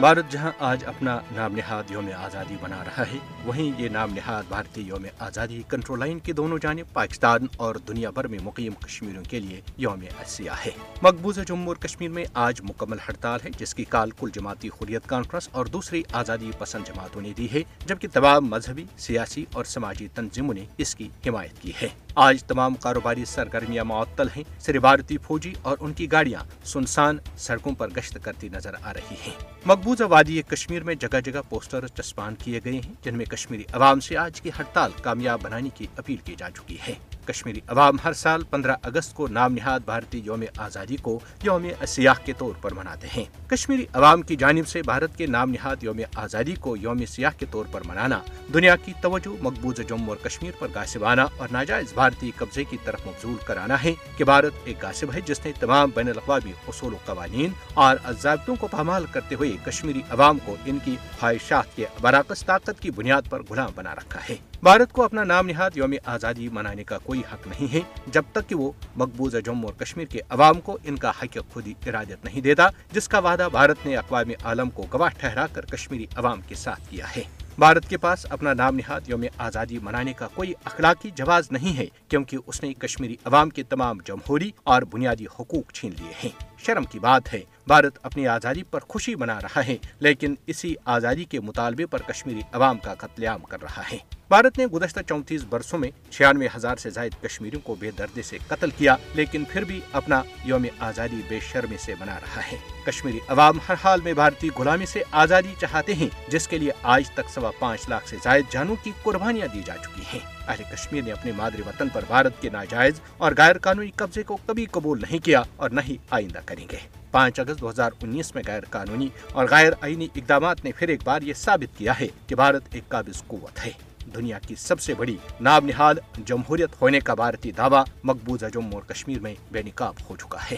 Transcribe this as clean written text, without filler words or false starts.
भारत जहां आज अपना नाम नेहाद यौम आज़ादी मना रहा है, वहीं ये नाम नेहाद भारतीय यौम आज़ादी कंट्रोल लाइन की दोनों जानिब पाकिस्तान और दुनिया भर में मुकीम कश्मीरियों के लिए यौम असिया है। मकबूजा जम्मू और कश्मीर में आज मुकम्मल हड़ताल है, जिसकी काल कुल जमाती हुर्रियत कॉन्फ्रेंस और दूसरी आज़ादी पसंद जमातों ने दी है, जबकि तमाम मजहबी, सियासी और समाजी तंजीमों ने इसकी हिमायत की है। आज तमाम कारोबारी सरगर्मियां मुअत्तल हैं। सिर्फ भारतीय फौजी और उनकी गाड़ियां सुनसान सड़कों पर गश्त करती नजर आ रही हैं। मकबूजा वादी कश्मीर में जगह जगह पोस्टर चस्पान किए गए हैं, जिनमें कश्मीरी अवाम से आज की हड़ताल कामयाब बनाने की अपील की जा चुकी है। कश्मीरी अवाम हर साल 15 अगस्त को नाम निहाद भारतीय यौम आज़ादी को यौम सियाह के तौर पर मनाते हैं। कश्मीरी अवाम की जानिब से भारत के नाम निहाद यौम आज़ादी को यौम सियाह के तौर पर मनाना दुनिया की तवज्जो मकबूजा जम्मू और कश्मीर पर गासिबाना और नाजायज भारतीय कब्जे की तरफ मबजूल कराना है कि भारत एक गासिब है जिसने तमाम बैन अल-अक़वामी उसूल क़वानीन और ज़ाब्तों को पामाल करते हुए कश्मीरी अवाम को इनकी ख्वाहिशात के बराकस ताकत की बुनियाद पर गुलाम बना रखा है। भारत को अपना नाम निहाद यौम आज़ादी मनाने का कोई हक नहीं है जब तक कि वो मकबूजा जम्मू और कश्मीर के अवाम को इनका हक खुद इरादत नहीं देता, जिसका वादा भारत ने अक़वाम आलम को गवाह ठहरा कर कश्मीरी अवाम के साथ किया है। भारत के पास अपना नाम निहाद यौम आज़ादी मनाने का कोई अखलाकी जवाज नहीं है, क्योंकि उसने कश्मीरी अवाम के तमाम जमहूरी और बुनियादी हुकूक छीन लिए हैं। शर्म की बात है, भारत अपनी आज़ादी पर खुशी मना रहा है, लेकिन इसी आज़ादी के मुतालबे पर कश्मीरी अवाम का कत्लेआम कर रहा है। भारत ने गुज़श्ता 34 बरसों में 96,000 से ज़ायद कश्मीरियों को बेदर्दी से कत्ल किया, लेकिन फिर भी अपना यौम आज़ादी बेशर्मी से मना रहा है। कश्मीरी अवाम हर हाल में भारतीय गुलामी से आज़ादी चाहते हैं, जिसके लिए आज तक 5.25 लाख से ज़ायद जानों की कुर्बानियां दी जा चुकी हैं। अहले कश्मीर ने अपने मादरी वतन पर भारत के नाजायज और गैर कानूनी कब्जे को कभी कबूल नहीं किया और न ही आइंदा करेंगे। 5 अगस्त 2019 में गैर कानूनी और गैर आईनी इक़दामात ने फिर एक बार ये साबित किया है कि भारत एक काबिज कुव्वत है। दुनिया की सबसे बड़ी नाम निहाद जमहूरियत होने का भारतीय दावा मकबूजा जम्मू और कश्मीर में बेनकाब हो चुका है।